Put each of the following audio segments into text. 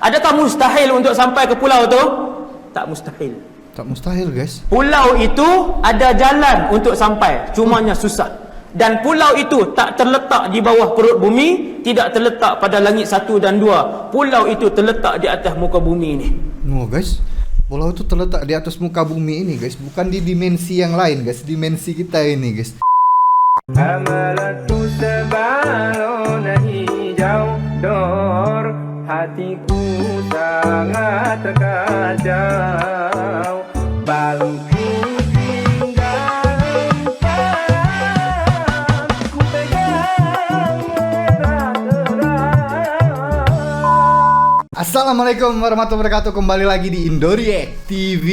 Adakah mustahil untuk sampai ke pulau tu? Tak mustahil. Tak mustahil, guys. Pulau itu ada jalan untuk sampai, cumanya susah. Dan pulau itu tak terletak di bawah perut bumi, tidak terletak pada langit 1 dan 2. Pulau itu terletak di atas muka bumi ini. No, guys. Pulau itu terletak di atas muka bumi ini, guys. Bukan di dimensi yang lain, guys. Dimensi kita ini, guys. Amalatu sebalona hijau dor, hatiku sangat terkacau. Balku tinggal empat, ku pegang merah terang. Assalamualaikum warahmatullahi wabarakatuh. Kembali lagi di Indoriek TV.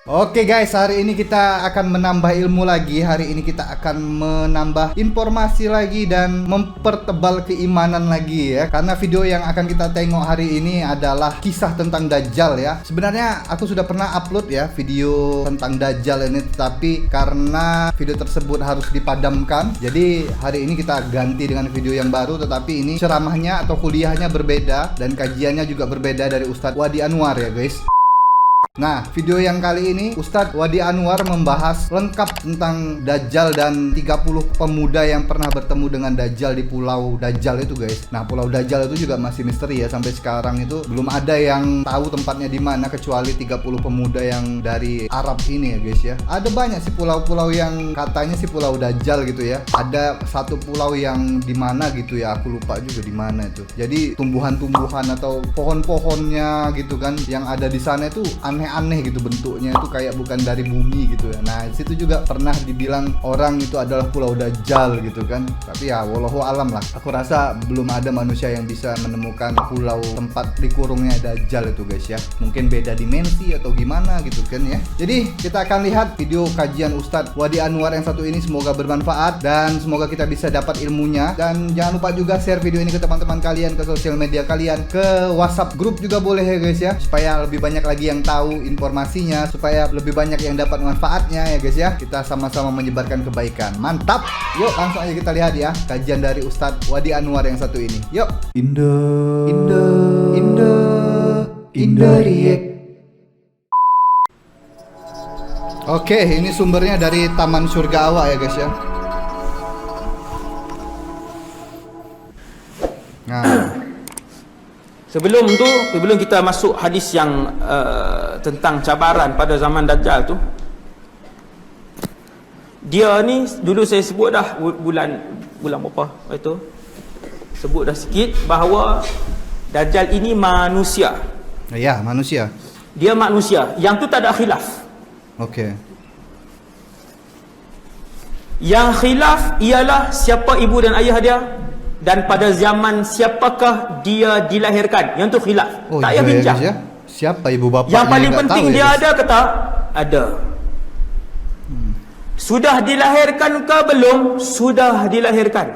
Oke guys, hari ini kita akan menambah ilmu lagi. Hari ini kita akan menambah informasi lagi dan mempertebal keimanan lagi ya. Karena video yang akan kita tengok hari ini adalah kisah tentang Dajjal ya. Sebenarnya aku sudah pernah upload ya video tentang Dajjal ini, tetapi karena video tersebut harus dipadamkan, jadi hari ini kita ganti dengan video yang baru. Tetapi ini ceramahnya atau kuliahnya berbeda dan kajiannya juga berbeda dari Ustadz Wadi Anwar ya guys. Nah, video yang kali ini Ustadz Wadi Anwar membahas lengkap tentang Dajjal dan 30 pemuda yang pernah bertemu dengan Dajjal di Pulau Dajjal itu guys. Nah, Pulau Dajjal itu juga masih misteri ya. Sampai sekarang itu belum ada yang tahu tempatnya di mana kecuali 30 pemuda yang dari Arab ini ya guys ya. Ada banyak sih pulau-pulau yang katanya sih Pulau Dajjal gitu ya. Ada satu pulau yang di mana gitu ya, aku lupa juga di mana itu. Jadi tumbuhan-tumbuhan atau pohon-pohonnya gitu kan yang ada di sana itu aneh gitu bentuknya, itu kayak bukan dari bumi gitu ya. Nah, situ juga pernah dibilang orang itu adalah Pulau Dajjal gitu kan. Tapi ya wallahu alam lah. Aku rasa belum ada manusia yang bisa menemukan pulau tempat dikurungnya Dajjal itu guys ya. Mungkin beda dimensi atau gimana gitu kan ya. Jadi kita akan lihat video kajian Ustadz Wadi Anwar yang satu ini. Semoga bermanfaat dan semoga kita bisa dapat ilmunya. Dan jangan lupa juga share video ini ke teman-teman kalian, ke sosial media kalian, ke WhatsApp grup juga boleh ya guys ya, supaya lebih banyak lagi yang tahu informasinya, supaya lebih banyak yang dapat manfaatnya ya guys ya. Kita sama-sama menyebarkan kebaikan. Mantap. Yuk langsung aja kita lihat ya kajian dari Ustadz Wadi Anwar yang satu ini. Yuk. Indoriek. Oke, ini sumbernya dari Taman Surga Awak ya guys ya. Nah, Sebelum kita masuk hadis yang tentang cabaran pada zaman Dajjal tu, dia ni dulu saya sebut dah bulan berapa itu, sebut dah sikit bahawa Dajjal ini manusia. ya manusia. Dia manusia, yang tu tak ada khilaf. Oke. Yang khilaf ialah siapa ibu dan ayah dia, dan pada zaman siapakah dia dilahirkan. Yang tu khilaf. Tak payah bincang. Ya. Siapa ibu bapaknya? Yang paling penting tahu, dia ya, ada ke tak? Ada. Sudah dilahirkan ke belum? Sudah dilahirkan.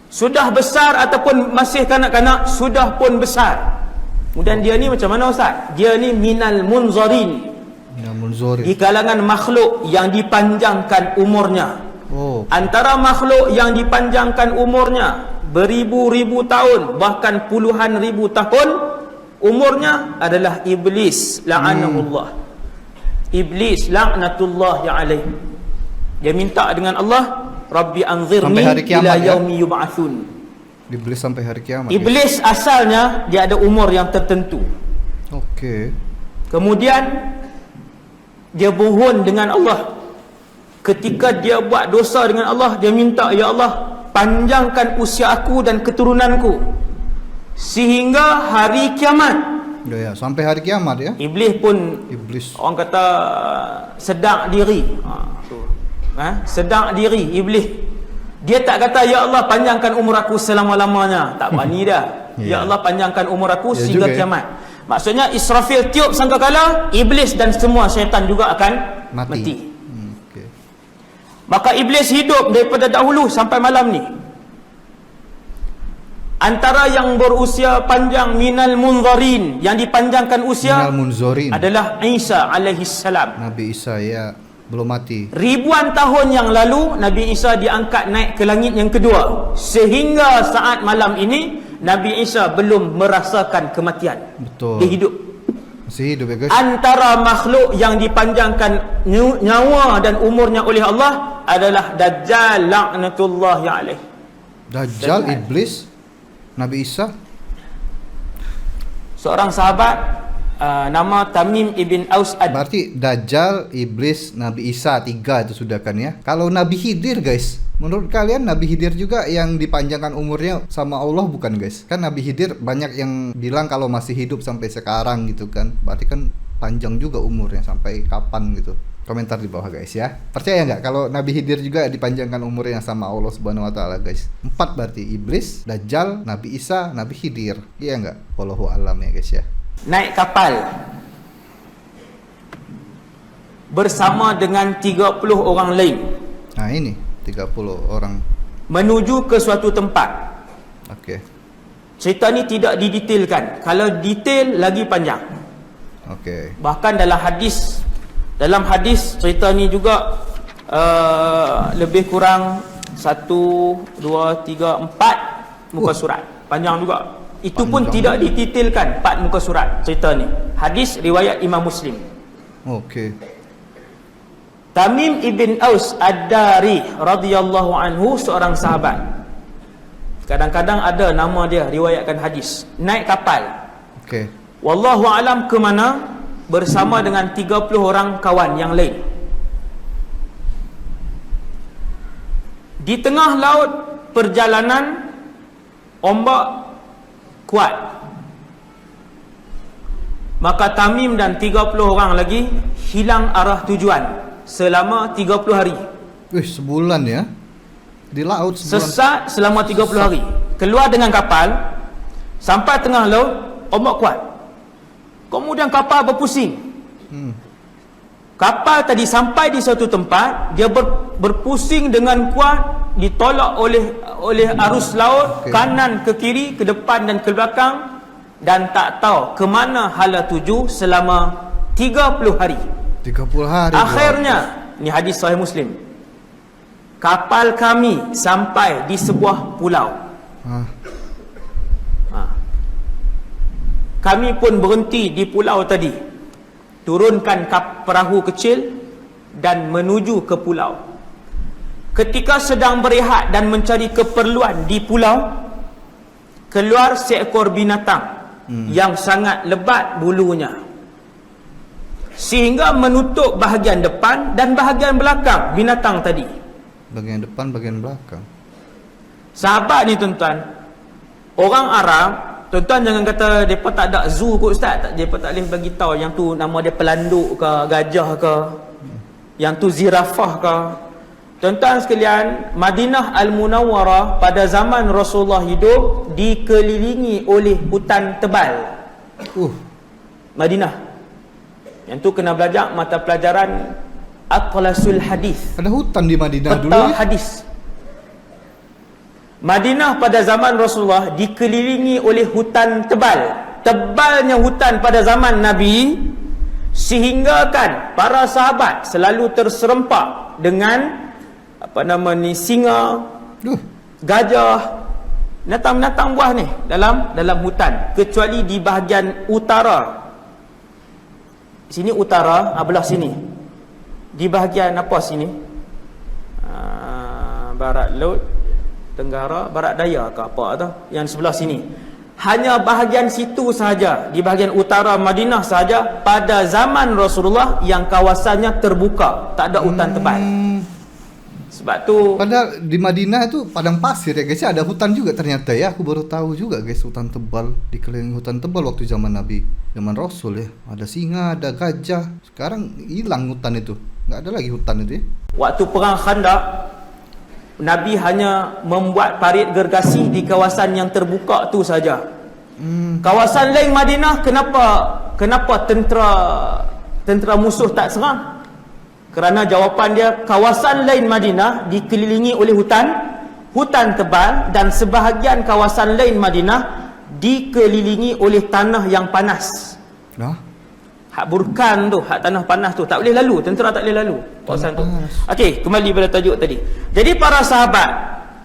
Sudah besar ataupun masih kanak-kanak? Sudah pun besar. Kemudian dia ni macam mana Ustaz? Dia ni minal munzarin, di kalangan makhluk yang dipanjangkan umurnya. Antara makhluk yang dipanjangkan umurnya beribu-ribu tahun, bahkan puluhan ribu tahun umurnya adalah Iblis la'anahullah. Iblis laknatullah alaih. Dia minta dengan Allah, Rabbi anzirni ila yaumi yub'atsun. Iblis sampai hari kiamat. Iblis ya? Asalnya dia ada umur yang tertentu. Oke. Kemudian dia mohon dengan Allah. Ketika dia buat dosa dengan Allah, dia minta, ya Allah, panjangkan usia aku dan keturunanku sehingga hari kiamat. Ya, sampai hari kiamat ya. Iblis orang kata sedang diri. Sedang diri Iblis. Dia tak kata, ya Allah, panjangkan umur aku selama-lamanya. Tak berani dah. Ya Allah, panjangkan umur aku sehingga kiamat. Maksudnya Israfil tiup sangkakala, Iblis dan semua syaitan juga akan mati. Maka Iblis hidup daripada dahulu sampai malam ni. Antara yang berusia panjang minal munzarin, yang dipanjangkan usia adalah Isa alaihi salam. Nabi Isa ya, belum mati. Ribuan tahun yang lalu Nabi Isa diangkat naik ke langit yang kedua, sehingga saat malam ini Nabi Isa belum merasakan kematian. Betul. Dia hidup. Masih hidup ya guys. Antara makhluk yang dipanjangkan nyawa dan umurnya oleh Allah adalah Dajjal laknatullahi alaih. Dajjal, Iblis, Nabi Isa. Seorang sahabat nama Tamim ibn Aus Berarti Dajjal, Iblis, Nabi Isa, 3 itu sudah kan ya. Kalau Nabi Khidir guys, menurut kalian Nabi Khidir juga yang dipanjangkan umurnya sama Allah bukan guys? Kan Nabi Khidir banyak yang bilang kalau masih hidup sampai sekarang gitu kan. Berarti kan panjang juga umurnya, sampai kapan gitu. Komentar di bawah guys ya. Percaya nggak kalau Nabi Khidir juga dipanjangkan umurnya sama Allah Subhanahu wa taala guys? 4 berarti Iblis, Dajjal, Nabi Isa, Nabi Khidir. Iya nggak? Wallahu alam ya guys ya. naik kapal bersama dengan 30 orang lain. Nah ini 30 orang. Menuju ke suatu tempat. Okey. Cerita ni tidak didetailkan. Kalau detail lagi panjang. Okey. Bahkan dalam hadis cerita ni juga lebih kurang 1, 2, 3, 4 muka surat. Panjang juga. Itu pun tidak didetailkan 4 muka surat cerita ni. Hadis riwayat Imam Muslim. Okey. Tamim ibn Aus Ad-Dari radhiyallahu anhu seorang sahabat. Kadang-kadang ada nama dia riwayatkan hadis. Naik kapal. Okey. Wallahu alam ke mana bersama dengan 30 orang kawan yang lain. Di tengah laut perjalanan ombak kuat. Maka Tamim dan 30 orang lagi hilang arah tujuan selama 30 hari. Sebulan ya. Di laut sebulan. Sesat selama 30 hari. Keluar dengan kapal sampai tengah laut ombak kuat. Kemudian kapal berpusing. Kapal tadi sampai di suatu tempat, dia berpusing dengan kuat, ditolak oleh arus laut, kanan ke kiri, ke depan dan ke belakang, dan tak tahu ke mana hala tuju selama 30 hari. 30 hari. Akhirnya, ni hadis sahih Muslim. Kapal kami sampai di sebuah pulau. Kami pun berhenti di pulau tadi. Turunkan perahu kecil dan menuju ke pulau. Ketika sedang berehat dan mencari keperluan di pulau, keluar seekor binatang yang sangat lebat bulunya, sehingga menutup bahagian depan dan bahagian belakang binatang tadi. Bagian depan, bagian belakang. Sahabat ni tuan-tuan, orang Arab, tuan-tuan jangan kata mereka tak ada zoo kot ustaz, mereka tak boleh bagi tahu yang tu nama dia pelanduk ke, gajah ke, yang tu zirafah ke. Tuan-tuan sekalian, Madinah Al-Munawwarah pada zaman Rasulullah hidup dikelilingi oleh hutan tebal. Madinah. Yang tu kena belajar mata pelajaran Atlasul Hadis. Ada hutan di Madinah dulu Peta ya? hadis. Madinah pada zaman Rasulullah dikelilingi oleh hutan tebal. Tebalnya hutan pada zaman Nabi, sehingga kan para sahabat selalu terserempak dengan singa, gajah, binatang-binatang buah ni dalam hutan, kecuali di bahagian utara. Sini utara, belah sini. Di bahagian sini? Barat laut, tenggara, barat daya ke apa tu? Yang sebelah sini. Hanya bahagian situ sahaja, di bahagian utara Madinah sahaja pada zaman Rasulullah yang kawasannya terbuka, tak ada hutan tebal. Sebab tu padahal di Madinah itu padang pasir ya guys, ada hutan juga ternyata ya. Aku baru tahu juga guys, hutan tebal, dikelilingi hutan tebal waktu zaman Nabi, zaman Rasul ya. Ada singa, ada gajah. Sekarang hilang hutan itu, nggak ada lagi hutan itu ya. Waktu perang Khandaq, Nabi hanya membuat parit gergasi di kawasan yang terbuka tu saja. Kawasan lain Madinah, kenapa tentera musuh tak serang? Kerana jawapan dia, kawasan lain Madinah dikelilingi oleh hutan tebal, dan sebahagian kawasan lain Madinah dikelilingi oleh tanah yang panas. Hak burkan tu, hak tanah panas tu, tak boleh lalu, tentera tak boleh lalu kawasan tu. Okey, kembali pada tajuk tadi. Jadi para sahabat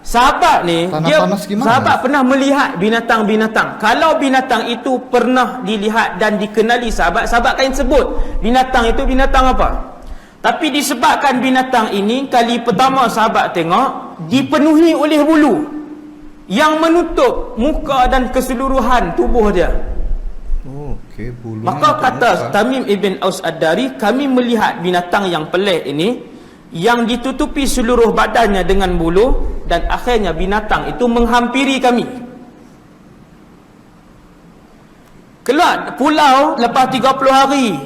Sahabat ni, Tanah dia panas gimana? sahabat pernah melihat binatang-binatang. Kalau binatang itu pernah dilihat dan dikenali sahabat, sahabat kan sebut binatang itu binatang apa. Tapi disebabkan binatang ini kali pertama sahabat tengok dipenuhi oleh bulu yang menutup muka dan keseluruhan tubuh dia. Oh, okey, bulunya Maka untuk kata muka. Tamim ibn Aus Ad-Dari, kami melihat binatang yang pelik ini yang ditutupi seluruh badannya dengan bulu, dan akhirnya binatang itu menghampiri kami. Keluar pulau lepas 30 hari,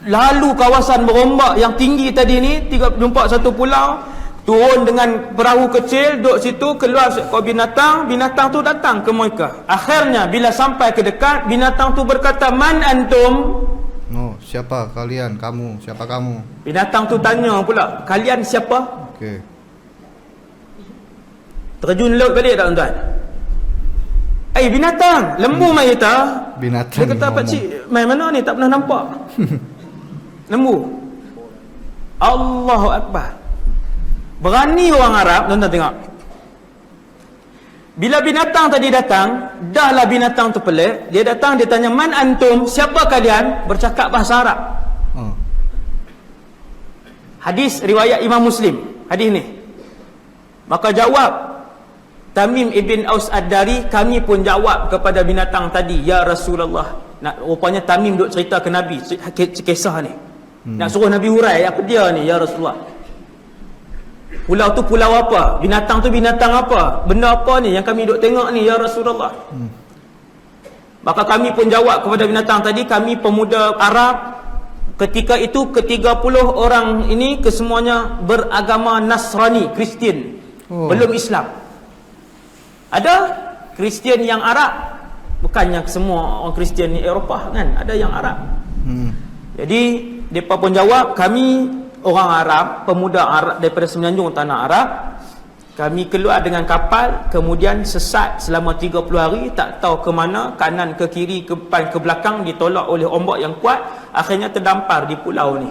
lalu kawasan berombak yang tinggi tadi ni, jumpa satu pulau, turun dengan perahu kecil, duduk situ, keluar seekor binatang, binatang tu datang ke mereka. Akhirnya bila sampai ke dekat, binatang tu berkata, "Man antum?" Oh, siapa kalian? Kamu, siapa kamu? Binatang tu tanya pula, "Kalian siapa?" Okey. Terjun laut balik tak tuan-tuan? Binatang, lembu mai kita. Binatang Dia kata, ngomong. "Pakcik, mai mana ni? Tak pernah nampak." Lembu. Allahu Akbar. Berani orang Arab, tuan-tuan tengok. Bila binatang tadi datang, dahlah binatang tu pelik, dia datang, dia tanya, "Man antum?" Siapa kalian? Bercakap bahasa Arab. Oh. Hadis riwayat Imam Muslim, hadis ni. Maka jawab Tamim ibn Aus Ad-Dari, kami pun jawab kepada binatang tadi, "Ya Rasulullah." Rupanya Tamim duk cerita ke Nabi kisah ni. Nak suruh Nabi hurai, apa dia ni, "Ya Rasulullah, pulau tu pulau apa? Binatang tu binatang apa? Benda apa ni yang kami duk tengok ni, ya Rasulullah?" Maka kami pun jawab kepada binatang tadi, "Kami pemuda Arab." Ketika itu ke-30 orang ini kesemuanya beragama Nasrani, Kristian. Belum Islam. Ada Kristian yang Arab, bukannya semua orang Kristian ni Eropah kan, ada yang Arab. Jadi mereka pun jawab, "Kami orang Arab, pemuda Arab daripada semenanjung tanah Arab, kami keluar dengan kapal, kemudian sesat selama 30 hari, tak tahu ke mana, kanan ke kiri, ke depan ke belakang, ditolak oleh ombak yang kuat, akhirnya terdampar di pulau ni."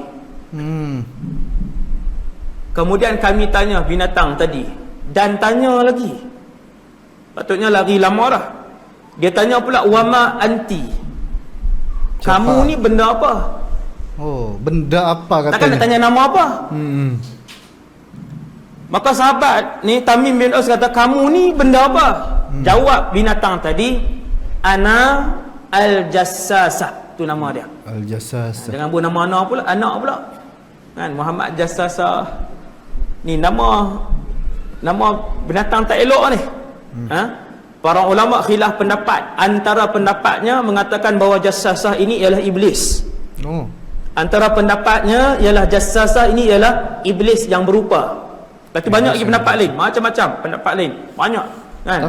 Kemudian kami tanya binatang tadi, dan tanya lagi, patutnya lari lama dah. Dia tanya pula, "Wama anti?" Kamu ni benda apa? Oh, benda apa katanya? Takkan nak tanya nama apa? Maka sahabat ni Tamim bin Aus kata, "Kamu ni benda apa?" Jawab binatang tadi, "Ana Al-Jassasah." Tu nama dia. Al-Jassasah. Jangan buat nama anak pula. Kan, Muhammad Jassasah. Ni nama binatang tak elok ni. Para ulama khilaf pendapat. Antara pendapatnya mengatakan bahawa Jassasah ini ialah iblis. Oh. Antara pendapatnya ialah Jassasah ini ialah iblis yang berupa. Tapi banyak lagi pendapat lain, macam-macam pendapat lain, banyak kan,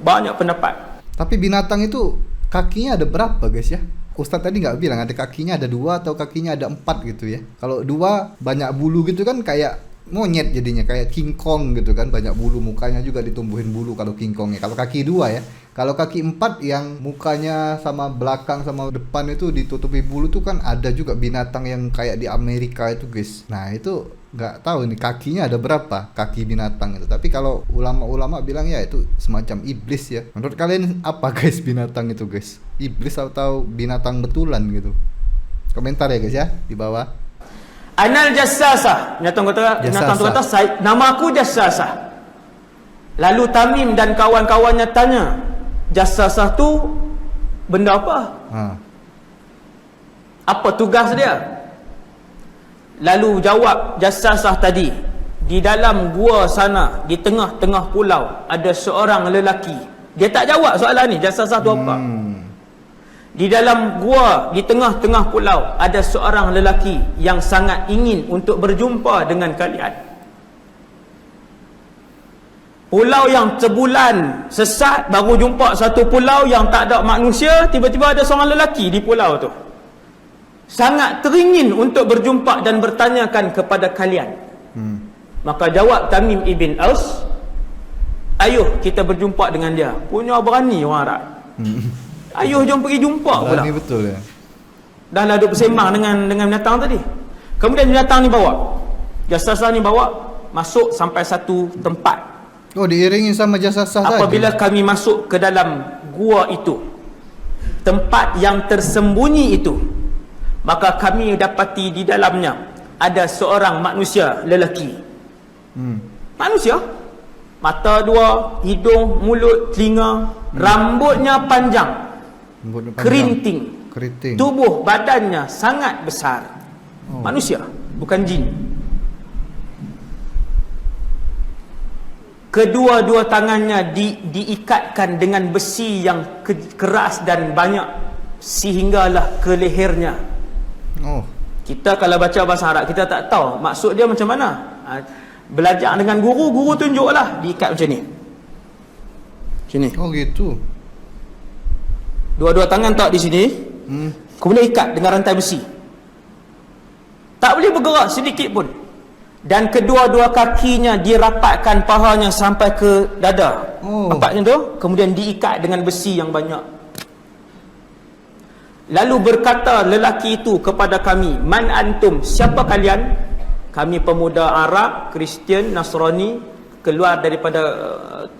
banyak pendapat. Tapi binatang itu kakinya ada berapa guys ya? Ustaz tadi nggak bilang ada kakinya ada 2 atau kakinya ada 4 gitu ya. Kalau 2 banyak bulu gitu kan kayak monyet jadinya, kayak King Kong gitu kan, banyak bulu, mukanya juga ditumbuhin bulu kalau King Kongnya. Kalau kaki 2 ya. Kalau kaki 4 yang mukanya sama belakang sama depan itu ditutupi bulu tuh kan ada juga binatang yang kayak di Amerika itu guys. Nah itu nggak tahu nih kakinya ada berapa kaki binatang itu. Tapi kalau ulama-ulama bilang ya itu semacam iblis ya. Menurut kalian apa guys binatang itu guys? Iblis atau binatang betulan gitu? Komentar ya guys ya di bawah. Anal Jassasah. Binatang tu kata, "Nama aku Jassasah." Lalu Tamim dan kawan-kawannya tanya, "Jassasah tu benda apa? Apa tugas dia?" Lalu jawab Jassasah tadi, "Di dalam gua sana, di tengah-tengah pulau, ada seorang lelaki." Dia tak jawab soalan ni, Jassasah tu apa. Di dalam gua, di tengah-tengah pulau, ada seorang lelaki yang sangat ingin untuk berjumpa dengan kalian. Pulau yang sebulan sesat, baru jumpa satu pulau yang tak ada manusia, tiba-tiba ada seorang lelaki di pulau tu. Sangat teringin untuk berjumpa dan bertanyakan kepada kalian. Maka jawab Tamim ibn Aus, "Ayuh kita berjumpa dengan dia." Punya berani orang Arab. Ayuh jom pergi jumpa pula. Ini betul ya. Dah lah duk bersembang dengan binatang tadi. Kemudian binatang ni bawa, Jassasah ni bawa masuk sampai satu tempat. Oh, diiringi sama jasasah tadi. Apabila kami masuk ke dalam gua itu, tempat yang tersembunyi itu, maka kami dapati di dalamnya ada seorang manusia lelaki. Manusia, mata dua, hidung, mulut, telinga, rambutnya panjang, keriting, tubuh badannya sangat besar. Manusia, bukan jin. Kedua-dua tangannya diikatkan dengan besi yang keras dan banyak sehinggalah ke lehernya. Kita kalau baca bahasa Arab kita tak tahu maksud dia macam mana. Belajar dengan guru tunjuklah, diikat macam ni. Macam ni. Oh gitu. Dua-dua tangan tak di sini. Kemudian ikat dengan rantai besi. Tak boleh bergerak sedikit pun. Dan kedua-dua kakinya dirapatkan pahanya sampai ke dada. Nampak macam tu? Kemudian diikat dengan besi yang banyak. Lalu berkata lelaki itu kepada kami, "Man antum? Siapa kalian?" Kami pemuda Arab, Kristian, Nasrani, keluar daripada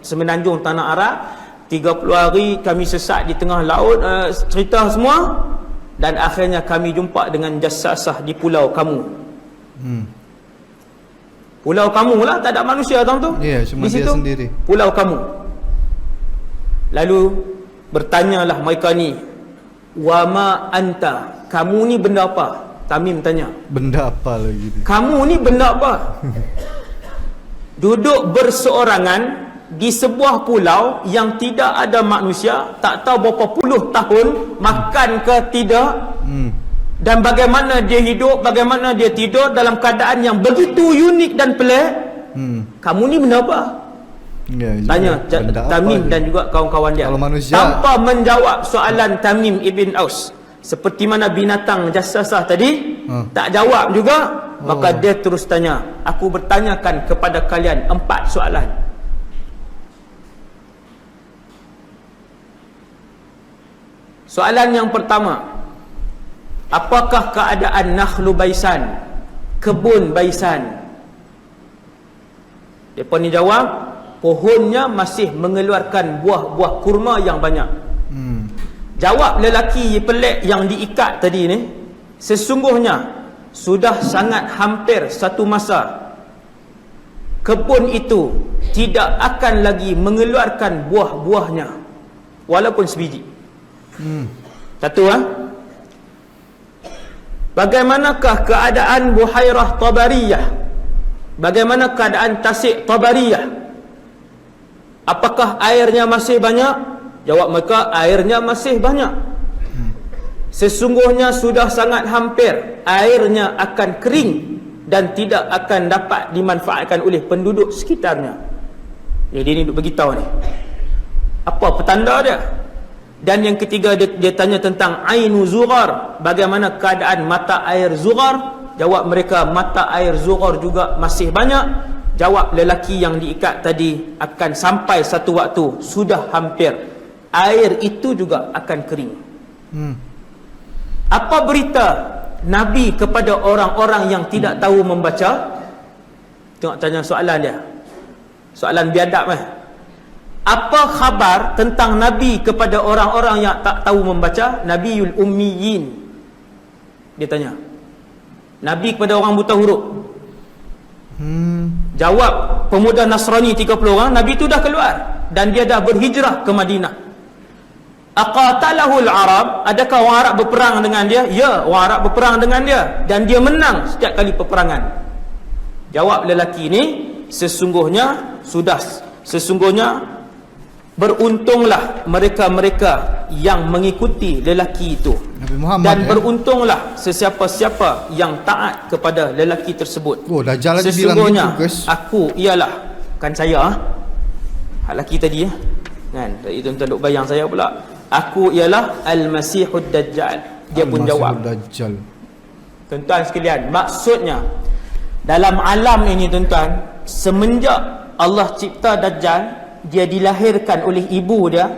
semenanjung tanah Arab. 30 hari kami sesat di tengah laut, cerita semua. Dan akhirnya kami jumpa dengan jasasah di pulau kamu. Pulau kamu lah, tak ada manusia dalam tu. Ya, cuma di situ, dia sendiri. Pulau kamu. Lalu bertanyalah mereka ni, "Wa ma anta?" Kamu ni benda apa? Tamim tanya. Benda apa lagi ni? Kamu ni benda apa? Duduk berseorangan di sebuah pulau yang tidak ada manusia, tak tahu berapa puluh tahun, makan ke tidak, dan bagaimana dia hidup, bagaimana dia tidur dalam keadaan yang begitu unik dan pelik. Kamu ni benda apa? Tanya Tamim dan juga kawan-kawan dia. Kalau manusia, tanpa menjawab soalan Tamim ibn Aus, seperti mana binatang jasasah tadi, tak jawab juga, maka dia terus tanya, "Aku bertanyakan kepada kalian 4 soalan. Soalan yang pertama, apakah keadaan Nakhlu Baisan, kebun Baisan?" Mereka ni jawab, pohonnya masih mengeluarkan buah-buah kurma yang banyak. Jawab lelaki pelik yang diikat tadi ni, "Sesungguhnya sudah sangat hampir satu masa kebun itu tidak akan lagi mengeluarkan buah-buahnya walaupun sebiji." Satu bagaimanakah keadaan Buhairah Tabariyah? Bagaimana keadaan Tasik Tabariyah? Apakah airnya masih banyak? Jawab mereka, airnya masih banyak. Sesungguhnya sudah sangat hampir airnya akan kering dan tidak akan dapat dimanfaatkan oleh penduduk sekitarnya. Jadi dia ni duk beritahu ni. Apa petanda dia? Dan yang ketiga dia tanya tentang Ainu Zughar. Bagaimana keadaan mata air Zughar? Jawab mereka, mata air Zughar juga masih banyak. Jawab lelaki yang diikat tadi, akan sampai satu waktu, sudah hampir, air itu juga akan kering. Apa berita Nabi kepada orang-orang yang tidak tahu membaca? Tengok tanya soalan dia. Soalan biadab Apa khabar tentang Nabi kepada orang-orang yang tak tahu membaca? Nabiul Ummiyin. Dia tanya. Nabi kepada orang buta huruf. Jawab pemuda Nasrani 30 orang, Nabi itu dah keluar dan dia dah berhijrah ke Madinah. Aqatalahul Arab, adakah orang Arab berperang dengan dia? Ya, orang Arab berperang dengan dia dan dia menang setiap kali peperangan. Jawab lelaki ini, sesungguhnya beruntunglah mereka-mereka yang mengikuti lelaki itu, Nabi Muhammad, dan beruntunglah sesiapa-siapa yang taat kepada lelaki tersebut. Dajjal lagi sesungguhnya bilang gitu, aku ialah, kan saya lelaki tadi kan, tadi tuan-tuan duk bayang saya pula, aku ialah Al-Masihud Dajjal. Dia pun jawab. Dajjal. Tuan-tuan sekalian, maksudnya dalam alam ini tuan-tuan, semenjak Allah cipta Dajjal, dia dilahirkan oleh ibu dia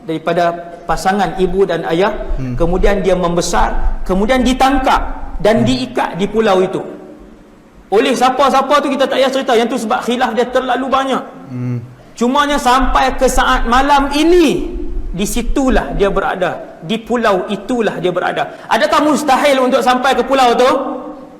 daripada pasangan ibu dan ayah, kemudian dia membesar, kemudian ditangkap dan diikat di pulau itu. Oleh siapa-siapa tu kita tak payah cerita, yang tu sebab khilaf dia terlalu banyak. Cumanya sampai ke saat malam ini, di situlah dia berada, di pulau itulah dia berada. Adakah mustahil untuk sampai ke pulau tu?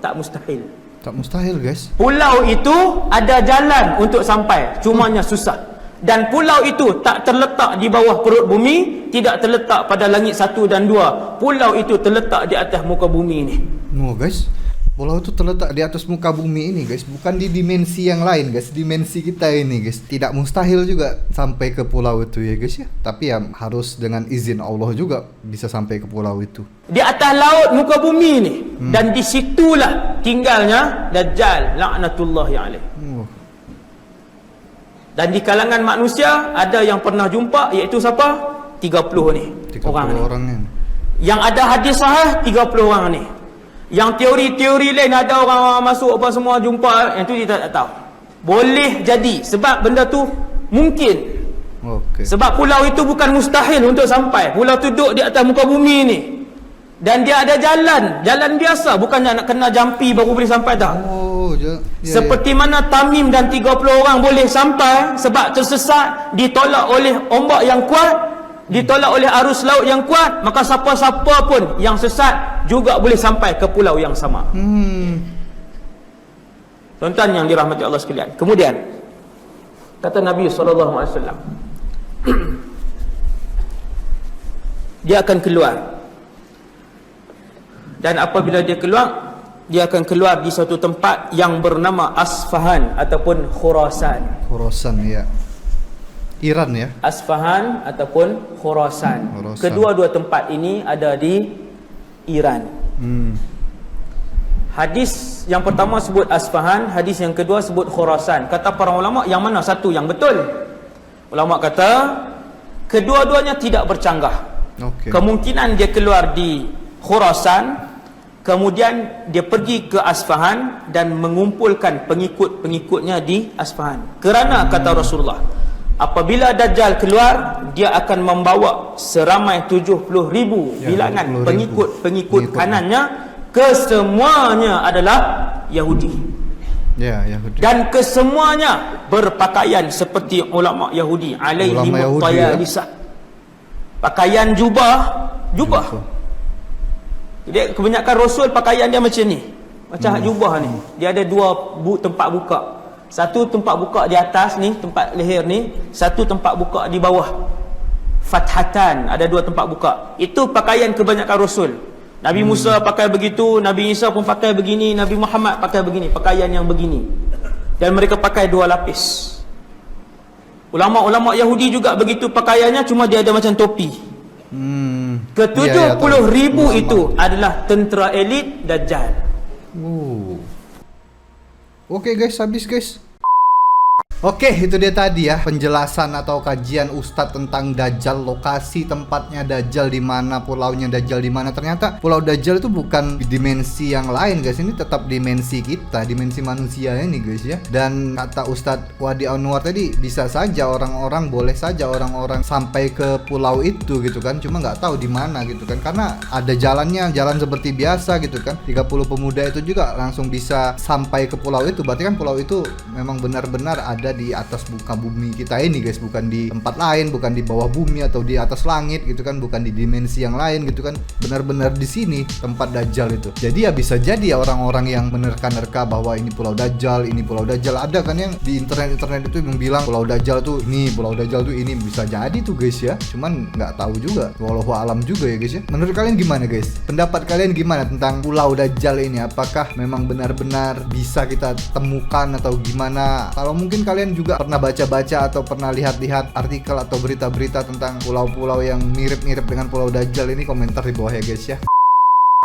Tak mustahil. Tak mustahil guys. Pulau itu ada jalan untuk sampai, cumanya susah. Dan pulau itu tak terletak di bawah perut bumi, tidak terletak pada langit 1 dan 2. Pulau itu terletak di atas muka bumi ini. No guys, pulau itu terletak di atas muka bumi ini guys, bukan di dimensi yang lain guys, dimensi kita ini guys. Tidak mustahil juga sampai ke pulau itu ya guys ya. Tapi ya harus dengan izin Allah juga bisa sampai ke pulau itu. Di atas laut muka bumi ini. Dan di situlah tinggalnya Dajjal laknatullahi alaih. Dan di kalangan manusia ada yang pernah jumpa, iaitu siapa? 30 ni. 30 orang ni. Yang ada hadis sahih 30 orang ni. Yang teori-teori lain ada orang masuk apa semua jumpa, yang tu kita tak tahu. Boleh jadi sebab benda tu mungkin. Okay. Sebab pulau itu bukan mustahil untuk sampai. Pulau tu duduk di atas muka bumi ni. Dan dia ada jalan biasa, bukannya nak kena jampi baru boleh sampai tak. Seperti mana Tamim dan 30 orang boleh sampai sebab tersesat, ditolak oleh ombak yang kuat, ditolak oleh arus laut yang kuat, maka siapa-siapa pun yang sesat juga boleh sampai ke pulau yang sama. Tuan-tuan yang dirahmati Allah sekalian. Kemudian kata Nabi SAW, dia akan keluar. Dan apabila dia keluar, dia akan keluar di suatu tempat yang bernama Asfahan ataupun Khurasan. Khurasan ya. Iran ya. Asfahan ataupun Khurasan. Kedua-dua tempat ini ada di Iran. Hadis yang pertama sebut Asfahan, hadis yang kedua sebut Khurasan. Kata para ulama, yang mana satu yang betul? Ulama kata kedua-duanya tidak bercanggah. Kemungkinan dia keluar di Khurasan, kemudian dia pergi ke Asfahan dan mengumpulkan pengikut-pengikutnya di Asfahan. Kerana kata Rasulullah, apabila Dajjal keluar, dia akan membawa seramai 70,000 bilangan pengikut-pengikut kanannya, kesemuanya adalah Yahudi. Ya, Yahudi. Dan kesemuanya berpakaian seperti ulama Yahudi, alaihi mutayalisah. Pakaian jubah. Jadi kebanyakan Rasul pakaian dia macam ni, macam jubah ni. Dia ada dua tempat buka. Satu tempat buka di atas ni, tempat leher ni. Satu tempat buka di bawah, fathatan. Ada dua tempat buka. Itu pakaian kebanyakan Rasul. Nabi Musa pakai begitu, Nabi Isa pun pakai begini, Nabi Muhammad pakai begini, pakaian yang begini. Dan mereka pakai 2 lapis. Ulama-ulama Yahudi juga begitu pakaiannya, cuma dia ada macam topi. Ke-70,000 itu adalah tentera elit Dajjal. Oke guys, habis guys. Oke, itu dia tadi ya penjelasan atau kajian Ustadz tentang Dajjal, lokasi tempatnya Dajjal di mana, pulaunya Dajjal di mana. Ternyata Pulau Dajjal itu bukan dimensi yang lain guys, ini tetap dimensi kita, dimensi manusia ini guys ya. Dan kata Ustadz Wadi Anwar tadi, bisa saja orang-orang, boleh saja orang-orang sampai ke pulau itu gitu kan, cuma nggak tahu di mana gitu kan, karena ada jalannya, jalan seperti biasa gitu kan. 30 pemuda itu juga langsung bisa sampai ke pulau itu, berarti kan pulau itu memang benar-benar ada di atas muka bumi kita ini guys, bukan di tempat lain, bukan di bawah bumi atau di atas langit gitu kan, bukan di dimensi yang lain gitu kan, benar-benar di sini tempat Dajjal itu. Jadi ya bisa jadi ya orang-orang yang menerka-nerka bahwa ini Pulau Dajjal, ini Pulau Dajjal. Ada kan yang di internet itu yang bilang Pulau Dajjal tuh ini, Pulau Dajjal tuh ini. Bisa jadi tuh guys ya, cuman nggak tahu juga, wallahu alam juga ya guys ya. Menurut kalian gimana guys? Pendapat kalian gimana tentang Pulau Dajjal ini? Apakah memang benar-benar bisa kita temukan atau gimana? Kalau mungkin kalian juga pernah baca-baca atau pernah lihat-lihat artikel atau berita-berita tentang pulau-pulau yang mirip-mirip dengan Pulau Dajjal ini, komentar di bawah ya guys ya.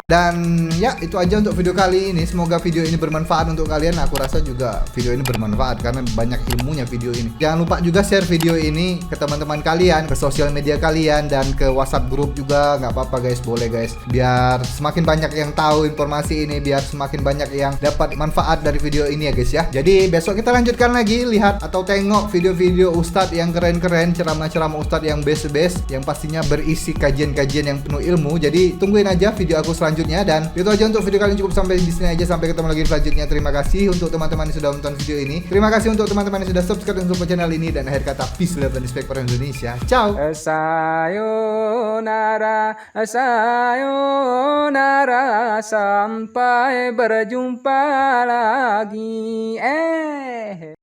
Dan ya itu aja untuk video kali ini. Semoga video ini bermanfaat untuk kalian. Aku rasa juga video ini bermanfaat karena banyak ilmunya video ini. Jangan lupa juga share video ini ke teman-teman kalian, ke sosial media kalian, dan ke WhatsApp grup juga. Nggak apa-apa guys, boleh guys. Biar semakin banyak yang tahu informasi ini, biar semakin banyak yang dapat manfaat dari video ini ya guys ya. Jadi besok kita lanjutkan lagi, lihat atau tengok video-video Ustadz yang keren-keren, ceramah-ceramah Ustadz yang best-best, yang pastinya berisi kajian-kajian yang penuh ilmu. Jadi tungguin aja video aku selanjutnya selanjutnya. Dan itu aja untuk video kali ini, cukup sampai di sini aja. Sampai ketemu lagi di selanjutnya. Terima kasih untuk teman-teman yang sudah menonton video ini. Terima kasih untuk teman-teman yang sudah subscribe dan support channel ini. Dan akhir kata, peace, love, and respect for Indonesia. Ciao. Sayonara, sayonara, sampai berjumpa lagi.